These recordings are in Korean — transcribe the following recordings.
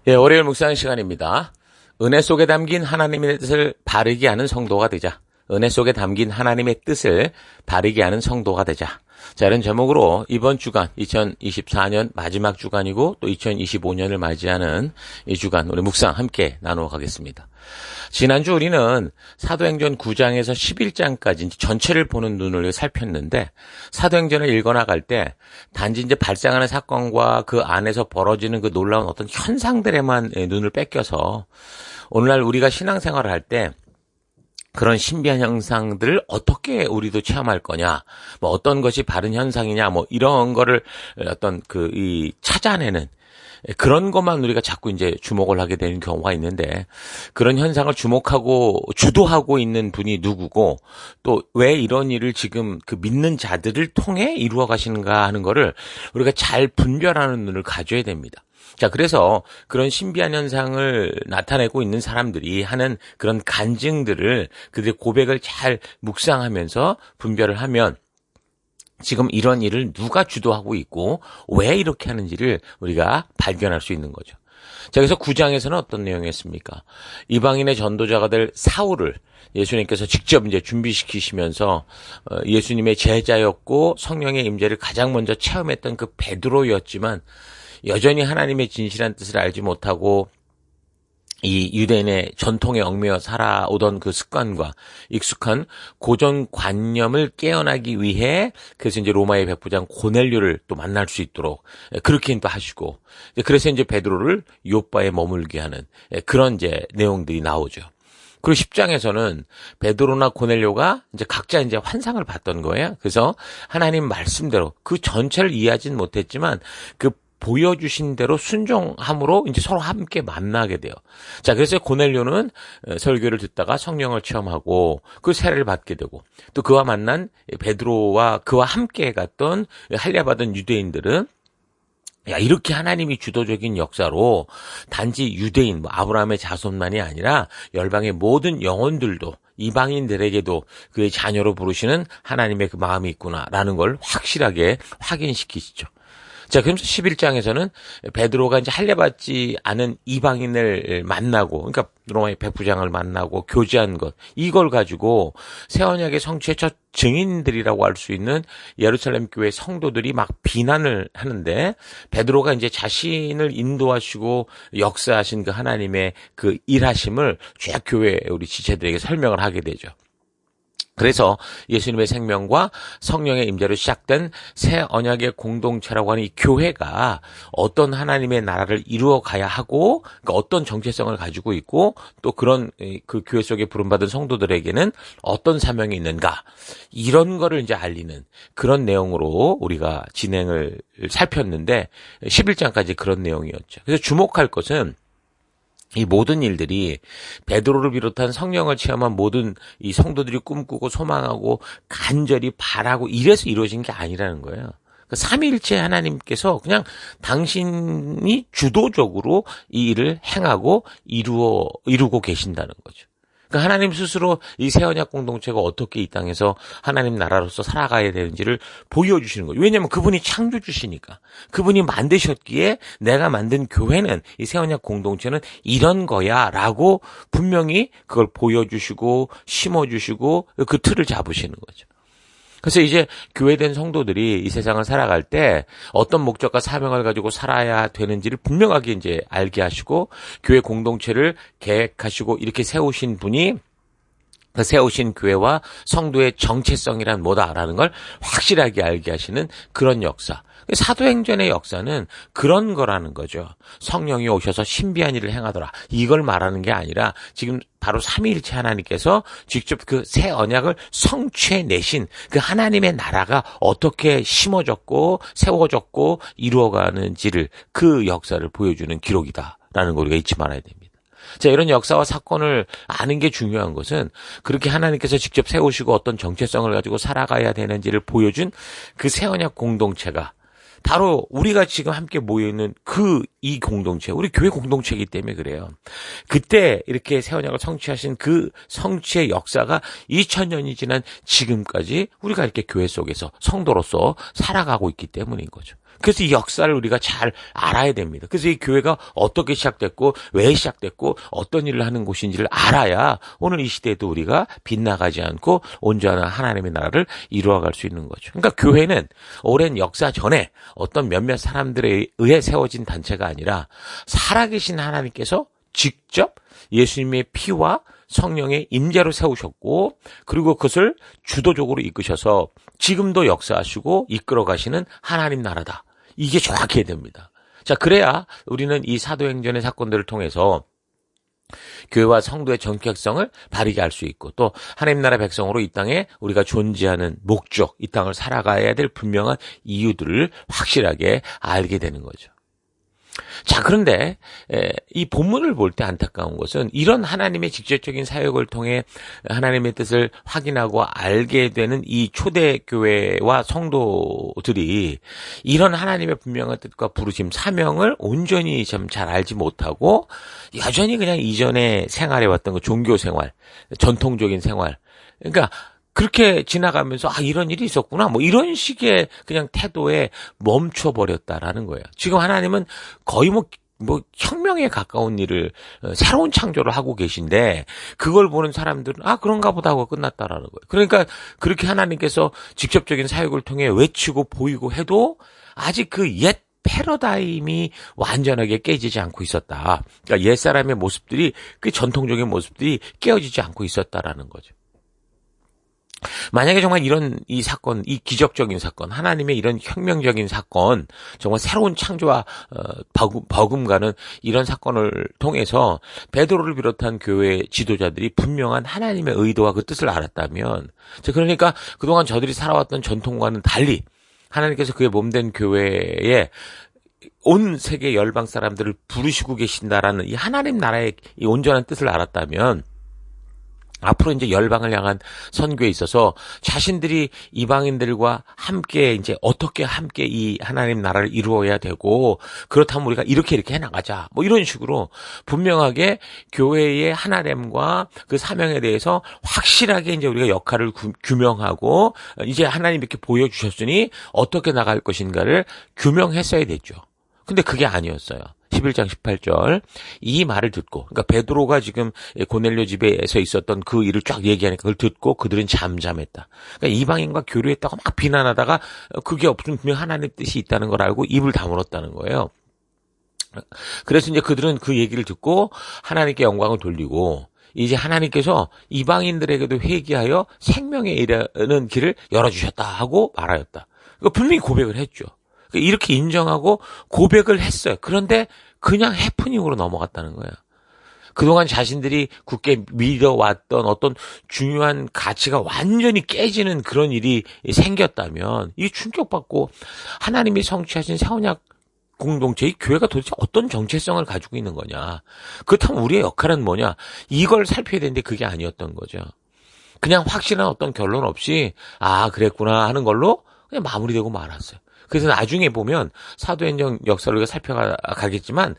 예, 월요일 묵상 시간입니다. 은혜 속에 담긴 하나님의 뜻을 바르게 하는 성도가 되자. 은혜 속에 담긴 하나님의 뜻을 바르게 하는 성도가 되자. 자, 이런 제목으로 이번 주간 2024년 마지막 주간이고 또 2025년을 맞이하는 이 주간 우리 묵상 함께 나누어 가겠습니다. 지난주 우리는 사도행전 9장에서 11장까지 전체를 보는 눈을 살폈는데, 사도행전을 읽어나갈 때 단지 이제 발생하는 사건과 그 안에서 벌어지는 그 놀라운 어떤 현상들에만 눈을 뺏겨서 오늘날 우리가 신앙생활을 할 때 그런 신비한 현상들을 어떻게 우리도 체험할 거냐, 뭐 어떤 것이 바른 현상이냐, 뭐 이런 거를 어떤 찾아내는 그런 것만 우리가 자꾸 이제 주목을 하게 되는 경우가 있는데, 그런 현상을 주목하고 주도하고 있는 분이 누구고 또 왜 이런 일을 지금 그 믿는 자들을 통해 이루어 가시는가 하는 거를 우리가 잘 분별하는 눈을 가져야 됩니다. 자, 그래서 그런 신비한 현상을 나타내고 있는 사람들이 하는 그런 간증들을, 그들의 고백을 잘 묵상하면서 분별을 하면 지금 이런 일을 누가 주도하고 있고 왜 이렇게 하는지를 우리가 발견할 수 있는 거죠. 자, 그래서 9장에서는 어떤 내용이었습니까? 이방인의 전도자가 될 사울을 예수님께서 직접 이제 준비시키시면서 예수님의 제자였고 성령의 임재를 가장 먼저 체험했던 그 베드로였지만 여전히 하나님의 진실한 뜻을 알지 못하고 이 유대인의 전통에 얽매여 살아오던 그 습관과 익숙한 고정관념을 깨어나기 위해, 그래서 이제 로마의 백부장 고넬료를 또 만날 수 있도록 그렇게 또 하시고, 그래서 이제 베드로를 요바에 머물게 하는 그런 이제 내용들이 나오죠. 그리고 10장에서는 베드로나 고넬료가 이제 각자 이제 환상을 봤던 거예요. 그래서 하나님 말씀대로 그 전체를 이해하진 못했지만 그 보여주신 대로 순종함으로 이제 서로 함께 만나게 돼요. 자, 그래서 고넬료는 설교를 듣다가 성령을 체험하고 그 세례를 받게 되고, 또 그와 만난 베드로와 그와 함께 갔던 할례받은 유대인들은 야, 이렇게 하나님이 주도적인 역사로 단지 유대인, 아브라함의 자손만이 아니라 열방의 모든 영혼들도, 이방인들에게도 그의 자녀로 부르시는 하나님의 그 마음이 있구나라는 걸 확실하게 확인시키시죠. 자, 그러면서 11장에서는 베드로가 이제 할례받지 않은 이방인을 만나고, 그러니까 로마의 백부장을 만나고 교제한 것, 이걸 가지고 새 언약의 성취의 첫 증인들이라고 할 수 있는 예루살렘 교회 성도들이 막 비난을 하는데, 베드로가 이제 자신을 인도하시고 역사하신 그 하나님의 그 일하심을 쫙 교회 우리 지체들에게 설명을 하게 되죠. 그래서 예수님의 생명과 성령의 임재로 시작된 새 언약의 공동체라고 하는 이 교회가 어떤 하나님의 나라를 이루어 가야 하고, 그러니까 어떤 정체성을 가지고 있고, 또 그런 그 교회 속에 부름받은 성도들에게는 어떤 사명이 있는가, 이런 거를 이제 알리는 그런 내용으로 우리가 진행을 살폈는데, 11장까지 그런 내용이었죠. 그래서 주목할 것은 이 모든 일들이 베드로를 비롯한 성령을 체험한 모든 이 성도들이 꿈꾸고 소망하고 간절히 바라고 이래서 이루어진 게 아니라는 거예요. 그 삼위일체 하나님께서 그냥 당신이 주도적으로 이 일을 행하고 이루고 계신다는 거죠. 그러니까 하나님 스스로 이 새 언약 공동체가 어떻게 이 땅에서 하나님 나라로서 살아가야 되는지를 보여주시는 거죠. 왜냐하면 그분이 창조주시니까. 그분이 만드셨기에 내가 만든 교회는, 이 새 언약 공동체는 이런 거야 라고 분명히 그걸 보여주시고 심어주시고 그 틀을 잡으시는 거죠. 그래서 이제 교회된 성도들이 이 세상을 살아갈 때 어떤 목적과 사명을 가지고 살아야 되는지를 분명하게 이제 알게 하시고, 교회 공동체를 계획하시고 이렇게 세우신 분이 그 세우신 교회와 성도의 정체성이란 뭐다라는 걸 확실하게 알게 하시는 그런 역사. 사도행전의 역사는 그런 거라는 거죠. 성령이 오셔서 신비한 일을 행하더라, 이걸 말하는 게 아니라 지금 바로 삼위일체 하나님께서 직접 그 새 언약을 성취해내신 그 하나님의 나라가 어떻게 심어졌고 세워졌고 이루어가는지를, 그 역사를 보여주는 기록이다라는 걸 우리가 잊지 말아야 됩니다. 자, 이런 역사와 사건을 아는 게 중요한 것은 그렇게 하나님께서 직접 세우시고 어떤 정체성을 가지고 살아가야 되는지를 보여준 그 새 언약 공동체가 바로 우리가 지금 함께 모여있는 이 공동체, 우리 교회 공동체이기 때문에 그래요. 그때 이렇게 새 언약을 성취하신 그 성취의 역사가 2000년이 지난 지금까지 우리가 이렇게 교회 속에서 성도로서 살아가고 있기 때문인 거죠. 그래서 이 역사를 우리가 잘 알아야 됩니다. 그래서 이 교회가 어떻게 시작됐고 왜 시작됐고 어떤 일을 하는 곳인지를 알아야 오늘 이 시대에도 우리가 빗나가지 않고 온전한 하나님의 나라를 이루어갈 수 있는 거죠. 그러니까 교회는 오랜 역사 전에 어떤 몇몇 사람들에 의해 세워진 단체가 아니라 살아계신 하나님께서 직접 예수님의 피와 성령의 임재로 세우셨고 그리고 그것을 주도적으로 이끄셔서 지금도 역사하시고 이끌어 가시는 하나님 나라다. 이게 정확해야 됩니다. 자, 그래야 우리는 이 사도행전의 사건들을 통해서 교회와 성도의 정체성을 바르게 할 수 있고 또 하나님 나라 백성으로 이 땅에 우리가 존재하는 목적, 이 땅을 살아가야 될 분명한 이유들을 확실하게 알게 되는 거죠. 자, 그런데 이 본문을 볼 때 안타까운 것은 이런 하나님의 직접적인 사역을 통해 하나님의 뜻을 확인하고 알게 되는 이 초대교회와 성도들이 이런 하나님의 분명한 뜻과 부르심, 사명을 온전히 좀 잘 알지 못하고 여전히 그냥 이전에 생활해왔던 그 종교 생활, 전통적인 생활, 그러니까 그렇게 지나가면서 이런 일이 있었구나 뭐 이런 식의 그냥 태도에 멈춰버렸다라는 거예요. 지금 하나님은 거의 뭐 혁명에 가까운 일을 새로운 창조를 하고 계신데 그걸 보는 사람들은 그런가 보다 하고 끝났다라는 거예요. 그러니까 그렇게 하나님께서 직접적인 사역을 통해 외치고 보이고 해도 아직 그 옛 패러다임이 완전하게 깨지지 않고 있었다. 그러니까 옛사람의 모습들이 그 전통적인 모습들이 깨어지지 않고 있었다라는 거죠. 만약에 정말 이런 이 사건, 이 기적적인 사건, 하나님의 이런 혁명적인 사건, 정말 새로운 창조와 버금가는 이런 사건을 통해서 베드로를 비롯한 교회 지도자들이 분명한 하나님의 의도와 그 뜻을 알았다면, 그러니까 그동안 저들이 살아왔던 전통과는 달리 하나님께서 그의 몸된 교회에 온 세계 열방 사람들을 부르시고 계신다라는 이 하나님 나라의 이 온전한 뜻을 알았다면 앞으로 이제 열방을 향한 선교에 있어서 자신들이 이방인들과 함께 이제 어떻게 함께 이 하나님 나라를 이루어야 되고 그렇다면 우리가 이렇게 해나가자 뭐 이런 식으로 분명하게 교회의 하나됨과 그 사명에 대해서 확실하게 이제 우리가 역할을 규명하고 이제 하나님 이렇게 보여주셨으니 어떻게 나갈 것인가를 규명했어야 됐죠. 근데 그게 아니었어요. 11장 18절 이 말을 듣고 그러니까 베드로가 지금 고넬료 집에서 있었던 그 일을 쫙 얘기하니까 그걸 듣고 그들은 잠잠했다. 그러니까 이방인과 교류했다고 막 비난하다가 그게 없으면 분명 하나님의 뜻이 있다는 걸 알고 입을 다물었다는 거예요. 그래서 이제 그들은 그 얘기를 듣고 하나님께 영광을 돌리고 이제 하나님께서 이방인들에게도 회개하여 생명에 이르는 길을 열어주셨다 하고 말하였다. 그러니까 분명히 고백을 했죠. 이렇게 인정하고 고백을 했어요. 그런데 그냥 해프닝으로 넘어갔다는 거예요. 그동안 자신들이 굳게 믿어왔던 어떤 중요한 가치가 완전히 깨지는 그런 일이 생겼다면 이 충격받고 하나님이 성취하신 새언약 공동체, 이 교회가 도대체 어떤 정체성을 가지고 있는 거냐. 그렇다면 우리의 역할은 뭐냐. 이걸 살펴야 되는데 그게 아니었던 거죠. 그냥 확실한 어떤 결론 없이 그랬구나 하는 걸로 그냥 마무리되고 말았어요. 그래서 나중에 보면 사도행전 역사를 우리가 살펴가겠지만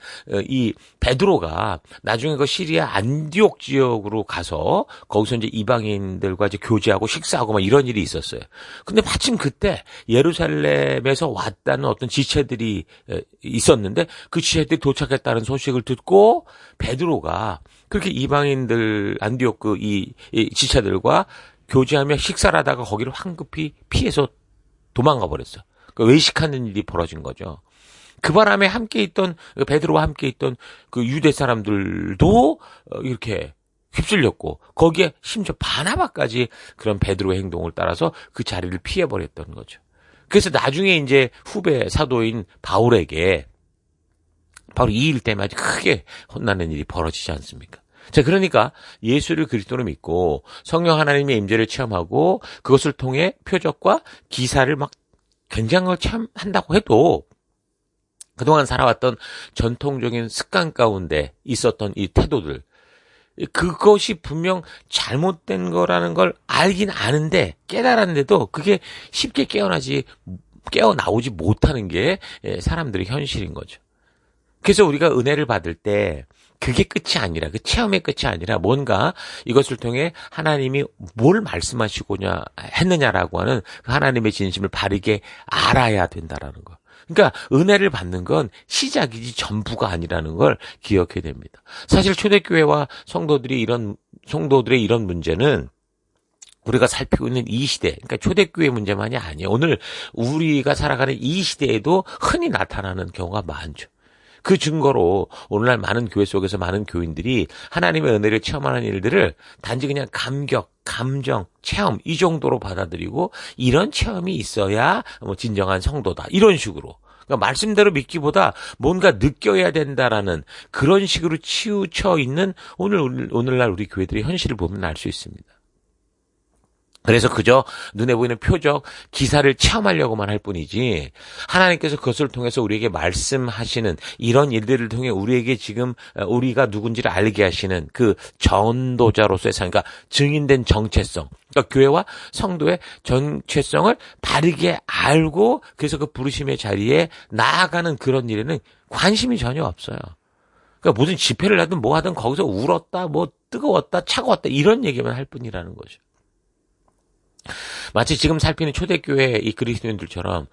이 베드로가 나중에 그 시리아 안디옥 지역으로 가서 거기서 이제 이방인들과 이제 교제하고 식사하고 막 이런 일이 있었어요. 근데 마침 그때 예루살렘에서 왔다는 어떤 지체들이 있었는데 그 지체들이 도착했다는 소식을 듣고 베드로가 그렇게 이방인들 안디옥 이 지체들과 교제하며 식사를 하다가 거기를 황급히 피해서 도망가 버렸어요. 외식하는 일이 벌어진 거죠. 그 바람에 함께 있던 베드로와 함께 있던 그 유대 사람들도 이렇게 휩쓸렸고 거기에 심지어 바나바까지 그런 베드로의 행동을 따라서 그 자리를 피해버렸던 거죠. 그래서 나중에 이제 후배 사도인 바울에게 바로 이 일 때문에 아주 크게 혼나는 일이 벌어지지 않습니까? 자, 그러니까 예수를 그리스도로 믿고 성령 하나님의 임재를 체험하고 그것을 통해 표적과 기사를 막 굉장한 걸 체험한다고 해도 그동안 살아왔던 전통적인 습관 가운데 있었던 이 태도들 그것이 분명 잘못된 거라는 걸 알긴 아는데 깨달았는데도 그게 쉽게 깨어나오지 못하는 게 사람들의 현실인 거죠. 그래서 우리가 은혜를 받을 때 그게 끝이 아니라 그 체험의 끝이 아니라 뭔가 이것을 통해 하나님이 뭘 말씀하시고냐 했느냐라고 하는 그 하나님의 진심을 바르게 알아야 된다라는 거. 그러니까 은혜를 받는 건 시작이지 전부가 아니라는 걸 기억해야 됩니다. 사실 초대교회와 성도들의 이런 문제는 우리가 살피고 있는 이 시대, 그러니까 초대교회 문제만이 아니에요. 오늘 우리가 살아가는 이 시대에도 흔히 나타나는 경우가 많죠. 그 증거로 오늘날 많은 교회 속에서 많은 교인들이 하나님의 은혜를 체험하는 일들을 단지 그냥 감격, 감정, 체험 이 정도로 받아들이고 이런 체험이 있어야 진정한 성도다. 이런 식으로. 그러니까 말씀대로 믿기보다 뭔가 느껴야 된다라는 그런 식으로 치우쳐 있는 오늘날 우리 교회들의 현실을 보면 알 수 있습니다. 그래서 그저 눈에 보이는 표적, 기사를 체험하려고만 할 뿐이지 하나님께서 그것을 통해서 우리에게 말씀하시는 이런 일들을 통해 우리에게 지금 우리가 누군지를 알게 하시는 그 전도자로서의 삶, 그러니까 증인된 정체성, 그러니까 교회와 성도의 정체성을 바르게 알고 그래서 그 부르심의 자리에 나아가는 그런 일에는 관심이 전혀 없어요. 그러니까 무슨 집회를 하든 뭐 하든 거기서 울었다, 뭐 뜨거웠다, 차가웠다 이런 얘기만 할 뿐이라는 거죠. 마치 지금 살피는 초대교회 이 그리스도인들처럼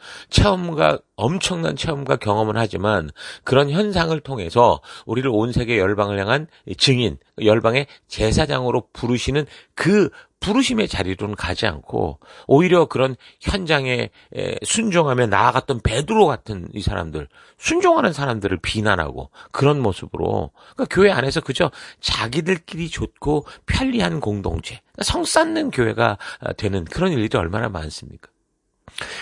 엄청난 체험과 경험을 하지만 그런 현상을 통해서 우리를 온 세계 열방을 향한 증인, 열방의 제사장으로 부르시는 그 부르심의 자리로는 가지 않고 오히려 그런 현장에 순종하며 나아갔던 베드로 같은 이 사람들, 순종하는 사람들을 비난하고 그런 모습으로 그러니까 교회 안에서 그저 자기들끼리 좋고 편리한 공동체, 성 쌓는 교회가 되는 그런 일들이 얼마나 많습니까?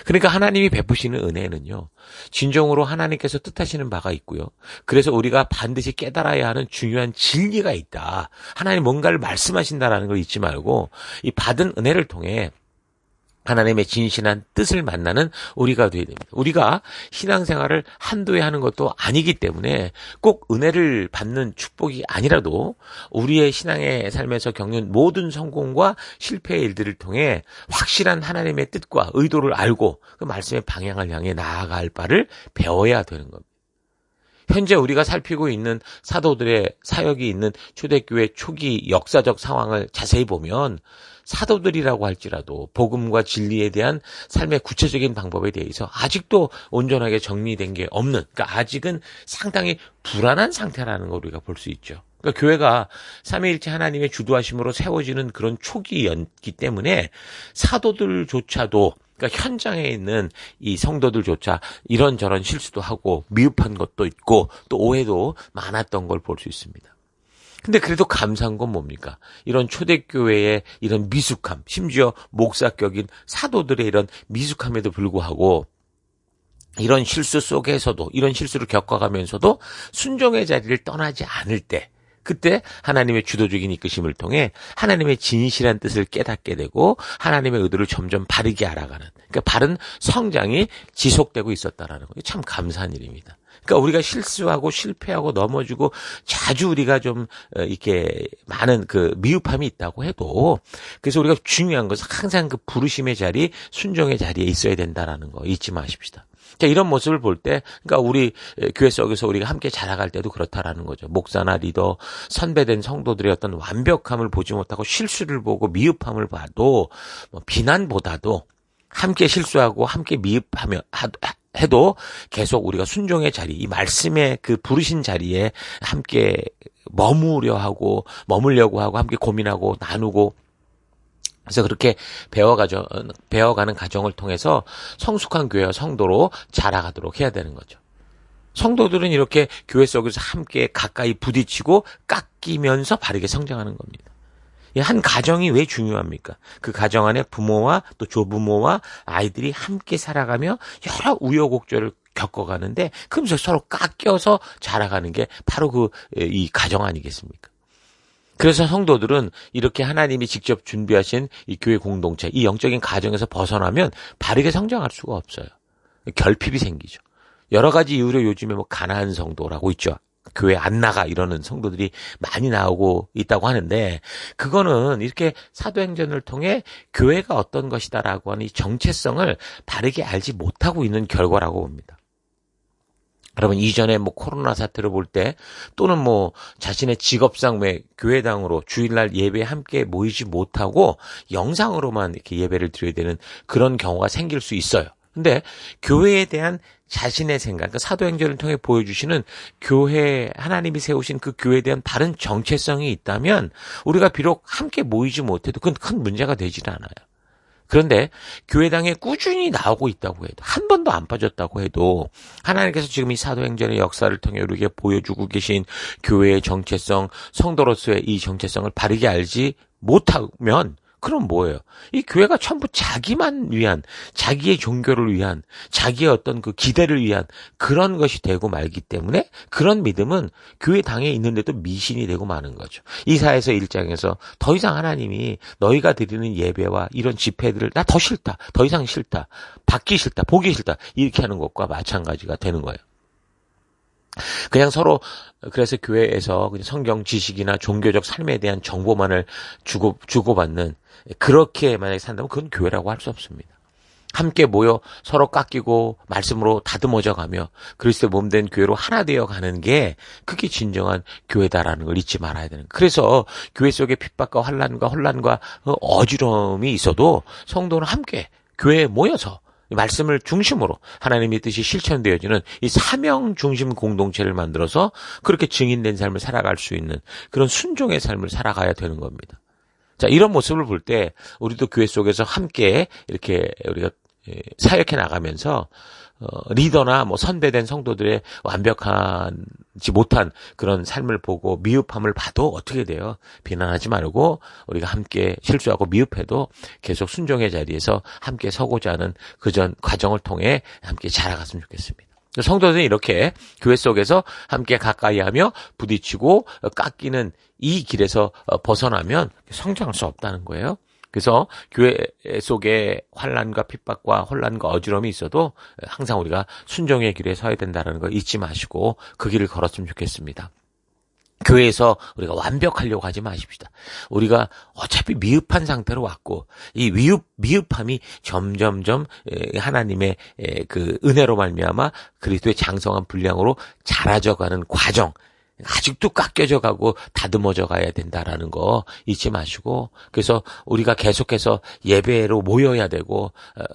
그러니까 하나님이 베푸시는 은혜는요, 진정으로 하나님께서 뜻하시는 바가 있고요. 그래서 우리가 반드시 깨달아야 하는 중요한 진리가 있다. 하나님 뭔가를 말씀하신다라는 걸 잊지 말고 이 받은 은혜를 통해 하나님의 진실한 뜻을 만나는 우리가 되어야 됩니다. 우리가 신앙생활을 한도에 하는 것도 아니기 때문에 꼭 은혜를 받는 축복이 아니라도 우리의 신앙의 삶에서 겪는 모든 성공과 실패의 일들을 통해 확실한 하나님의 뜻과 의도를 알고 그 말씀의 방향을 향해 나아갈 바를 배워야 되는 겁니다. 현재 우리가 살피고 있는 사도들의 사역이 있는 초대교회 초기 역사적 상황을 자세히 보면 사도들이라고 할지라도 복음과 진리에 대한 삶의 구체적인 방법에 대해서 아직도 온전하게 정리된 게 없는, 그러니까 아직은 상당히 불안한 상태라는 걸 우리가 볼 수 있죠. 그러니까 교회가 삼위일체 하나님의 주도하심으로 세워지는 그런 초기였기 때문에 사도들조차도 그러니까 현장에 있는 이 성도들조차 이런저런 실수도 하고 미흡한 것도 있고 또 오해도 많았던 걸 볼 수 있습니다. 근데 그래도 감사한 건 뭡니까? 이런 초대교회의 이런 미숙함, 심지어 목사격인 사도들의 이런 미숙함에도 불구하고 이런 실수 속에서도 이런 실수를 겪어가면서도 순종의 자리를 떠나지 않을 때 그때 하나님의 주도적인 이끄심을 통해 하나님의 진실한 뜻을 깨닫게 되고 하나님의 의도를 점점 바르게 알아가는 그러니까 바른 성장이 지속되고 있었다라는 거. 참 감사한 일입니다. 그러니까 우리가 실수하고 실패하고 넘어지고 자주 우리가 좀 이렇게 많은 그 미흡함이 있다고 해도 그래서 우리가 중요한 것은 항상 그 부르심의 자리, 순종의 자리에 있어야 된다라는 거 잊지 마십시다. 자, 이런 모습을 볼 때, 그러니까 우리 교회 속에서 우리가 함께 자라갈 때도 그렇다라는 거죠. 목사나 리더, 선배된 성도들의 어떤 완벽함을 보지 못하고 실수를 보고 미흡함을 봐도 비난보다도 함께 실수하고 함께 미흡하며 해도 계속 우리가 순종의 자리, 이 말씀의 그 부르신 자리에 함께 머무려고 하고 함께 고민하고 나누고 그래서 그렇게 배워가는 과정을 통해서 성숙한 교회와 성도로 자라가도록 해야 되는 거죠. 성도들은 이렇게 교회 속에서 함께 가까이 부딪히고 깎이면서 바르게 성장하는 겁니다. 한 가정이 왜 중요합니까? 그 가정 안에 부모와 또 조부모와 아이들이 함께 살아가며 여러 우여곡절을 겪어가는데 그러면서 서로 깎여서 자라가는 게 바로 이 가정 아니겠습니까? 그래서 성도들은 이렇게 하나님이 직접 준비하신 이 교회 공동체, 이 영적인 가정에서 벗어나면 바르게 성장할 수가 없어요. 결핍이 생기죠. 여러 가지 이유로 요즘에 가난한 성도라고 있죠. 교회 안 나가 이러는 성도들이 많이 나오고 있다고 하는데 그거는 이렇게 사도행전을 통해 교회가 어떤 것이다라고 하는 이 정체성을 바르게 알지 못하고 있는 결과라고 봅니다. 여러분 이전에 코로나 사태를 볼 때 또는 자신의 직업상 교회당으로 주일날 예배에 함께 모이지 못하고 영상으로만 이렇게 예배를 드려야 되는 그런 경우가 생길 수 있어요. 근데 교회에 대한 자신의 생각, 그 사도행전을 통해 보여주시는 교회, 하나님이 세우신 그 교회에 대한 다른 정체성이 있다면 우리가 비록 함께 모이지 못해도 그건 큰 문제가 되질 않아요. 그런데 교회당에 꾸준히 나오고 있다고 해도, 한 번도 안 빠졌다고 해도 하나님께서 지금 이 사도행전의 역사를 통해 우리에게 보여주고 계신 교회의 정체성, 성도로서의 이 정체성을 바르게 알지 못하면 그럼 뭐예요? 이 교회가 전부 자기만 위한, 자기의 종교를 위한, 자기의 어떤 그 기대를 위한 그런 것이 되고 말기 때문에 그런 믿음은 교회 당에 있는데도 미신이 되고 마는 거죠. 이사야서 1장에서 더 이상 하나님이 너희가 드리는 예배와 이런 집회들을 나 더 싫다, 더 이상 싫다, 받기 싫다, 보기 싫다 이렇게 하는 것과 마찬가지가 되는 거예요. 그냥 서로 그래서 교회에서 그냥 성경 지식이나 종교적 삶에 대한 정보만을 주고받는 그렇게 만약에 산다면 그건 교회라고 할 수 없습니다. 함께 모여 서로 깎이고 말씀으로 다듬어져 가며 그리스도의 몸된 교회로 하나 되어 가는 게 그게 진정한 교회다라는 걸 잊지 말아야 되는 거예요. 그래서 교회 속에 핍박과 혼란과 어지러움이 있어도 성도는 함께 교회에 모여서 말씀을 중심으로 하나님의 뜻이 실천되어지는 이 사명 중심 공동체를 만들어서 그렇게 증인된 삶을 살아갈 수 있는 그런 순종의 삶을 살아가야 되는 겁니다. 자, 이런 모습을 볼 때 우리도 교회 속에서 함께 이렇게 우리가 사역해 나가면서 리더나 뭐 선배된 성도들의 완벽하지 못한 그런 삶을 보고 미흡함을 봐도 어떻게 돼요? 비난하지 말고 우리가 함께 실수하고 미흡해도 계속 순종의 자리에서 함께 서고자 하는 그 전 과정을 통해 함께 자라갔으면 좋겠습니다. 성도들은 이렇게 교회 속에서 함께 가까이하며 부딪히고 깎이는 이 길에서 벗어나면 성장할 수 없다는 거예요. 그래서 교회 속에 환난과 핍박과 혼란과 어지러움이 있어도 항상 우리가 순종의 길에 서야 된다는 거 잊지 마시고 그 길을 걸었으면 좋겠습니다. 교회에서 우리가 완벽하려고 하지 마십시다. 우리가 어차피 미흡한 상태로 왔고 이 미흡함이 점점점 하나님의 그 은혜로 말미암아 그리스도의 장성한 분량으로 자라져가는 과정, 아직도 깎여져 가고 다듬어져 가야 된다라는 거 잊지 마시고 그래서 우리가 계속해서 예배로 모여야 되고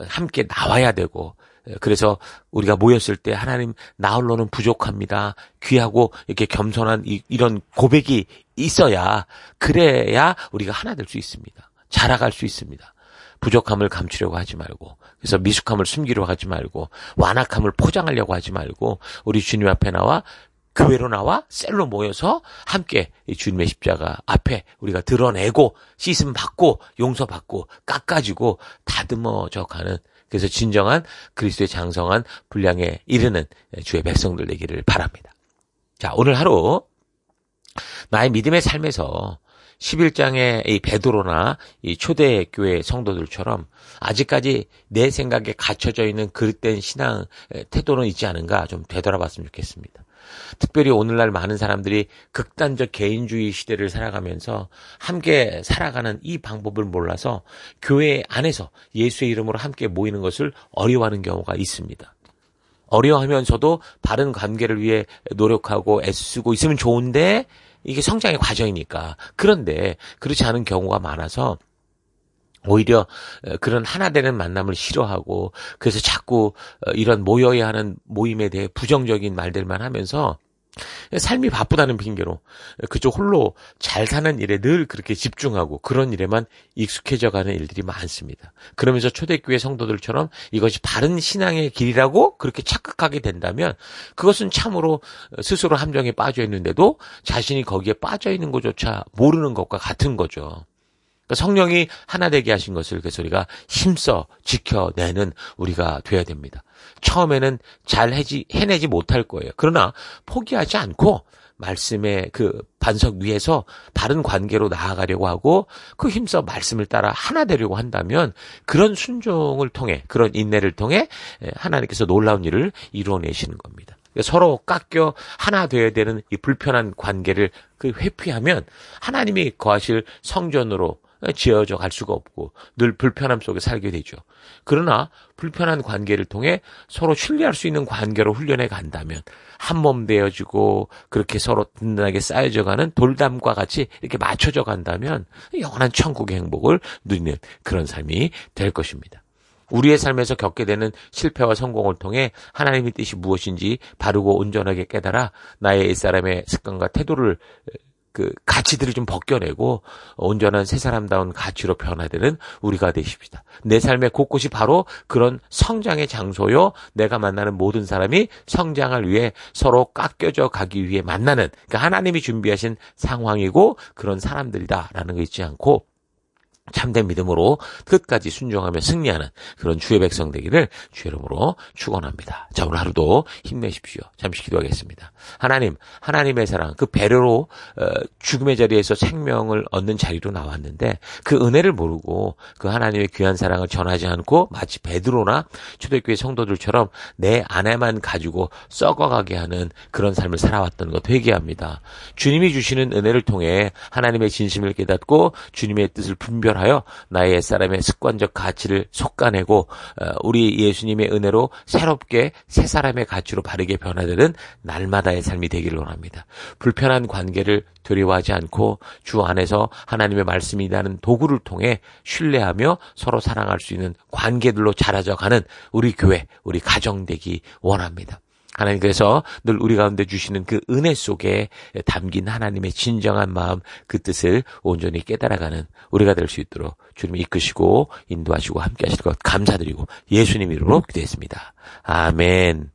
함께 나와야 되고 그래서 우리가 모였을 때 하나님 나 홀로는 부족합니다. 귀하고 이렇게 겸손한 이런 고백이 있어야 그래야 우리가 하나 될 수 있습니다. 자라갈 수 있습니다. 부족함을 감추려고 하지 말고 그래서 미숙함을 숨기려고 하지 말고 완악함을 포장하려고 하지 말고 우리 주님 앞에 나와 교회로 나와 셀로 모여서 함께 이 주님의 십자가 앞에 우리가 드러내고 씻음 받고 용서받고 깎아지고 다듬어져 가는 그래서 진정한 그리스도의 장성한 분량에 이르는 주의 백성들 되기를 바랍니다. 자, 오늘 하루 나의 믿음의 삶에서 11장의 이 베드로나 이 초대교회 성도들처럼 아직까지 내 생각에 갇혀져 있는 그릇된 신앙 태도는 있지 않은가 좀 되돌아봤으면 좋겠습니다. 특별히 오늘날 많은 사람들이 극단적 개인주의 시대를 살아가면서 함께 살아가는 이 방법을 몰라서 교회 안에서 예수의 이름으로 함께 모이는 것을 어려워하는 경우가 있습니다. 어려워하면서도 바른 관계를 위해 노력하고 애쓰고 있으면 좋은데 이게 성장의 과정이니까. 그런데 그렇지 않은 경우가 많아서 오히려 그런 하나 되는 만남을 싫어하고 그래서 자꾸 이런 모여야 하는 모임에 대해 부정적인 말들만 하면서 삶이 바쁘다는 핑계로 그쪽 홀로 잘 사는 일에 늘 그렇게 집중하고 그런 일에만 익숙해져가는 일들이 많습니다. 그러면서 초대교회 성도들처럼 이것이 바른 신앙의 길이라고 그렇게 착각하게 된다면 그것은 참으로 스스로 함정에 빠져 있는데도 자신이 거기에 빠져 있는 것조차 모르는 것과 같은 거죠. 성령이 하나 되게 하신 것을 그래서 우리가 힘써 지켜내는 우리가 돼야 됩니다. 처음에는 잘 해내지 못할 거예요. 그러나 포기하지 않고 말씀의 그 반석 위에서 바른 관계로 나아가려고 하고 그 힘써 말씀을 따라 하나 되려고 한다면 그런 순종을 통해 그런 인내를 통해 하나님께서 놀라운 일을 이루어내시는 겁니다. 서로 깎여 하나 되어야 되는 이 불편한 관계를 회피하면 하나님이 거하실 성전으로 지어져 갈 수가 없고 늘 불편함 속에 살게 되죠. 그러나 불편한 관계를 통해 서로 신뢰할 수 있는 관계로 훈련해 간다면 한 몸 되어지고 그렇게 서로 든든하게 쌓여져 가는 돌담과 같이 이렇게 맞춰져 간다면 영원한 천국의 행복을 누리는 그런 삶이 될 것입니다. 우리의 삶에서 겪게 되는 실패와 성공을 통해 하나님의 뜻이 무엇인지 바르고 온전하게 깨달아 나의 옛사람의 습관과 태도를 가치들을 좀 벗겨내고 온전한 새 사람다운 가치로 변화되는 우리가 되십시다. 내 삶의 곳곳이 바로 그런 성장의 장소요. 내가 만나는 모든 사람이 성장을 위해 서로 깎여져 가기 위해 만나는 그러니까 하나님이 준비하신 상황이고 그런 사람들이다라는 거 잊지 않고 참된 믿음으로 끝까지 순종하며 승리하는 그런 주의 백성 되기를 주의 이름으로 축원합니다. 자, 오늘 하루도 힘내십시오. 잠시 기도하겠습니다. 하나님, 하나님의 사랑, 그 배려로 죽음의 자리에서 생명을 얻는 자리로 나왔는데 그 은혜를 모르고 그 하나님의 귀한 사랑을 전하지 않고 마치 베드로나 초대교회 성도들처럼 내 안에만 가지고 썩어가게 하는 그런 삶을 살아왔던 것 회개합니다. 주님이 주시는 은혜를 통해 하나님의 진심을 깨닫고 주님의 뜻을 분별하여 나의 옛사람의 습관적 가치를 솎아내고 우리 예수님의 은혜로 새롭게 새 사람의 가치로 바르게 변화되는 날마다의 삶이 되기를 원합니다. 불편한 관계를 두려워하지 않고 주 안에서 하나님의 말씀이라는 도구를 통해 신뢰하며 서로 사랑할 수 있는 관계들로 자라져가는 우리 교회, 우리 가정 되기 원합니다. 하나님께서 늘 우리 가운데 주시는 그 은혜 속에 담긴 하나님의 진정한 마음, 그 뜻을 온전히 깨달아가는 우리가 될 수 있도록 주님이 이끄시고 인도하시고 함께 하실 것 감사드리고 예수님 이름으로 기도했습니다. 아멘.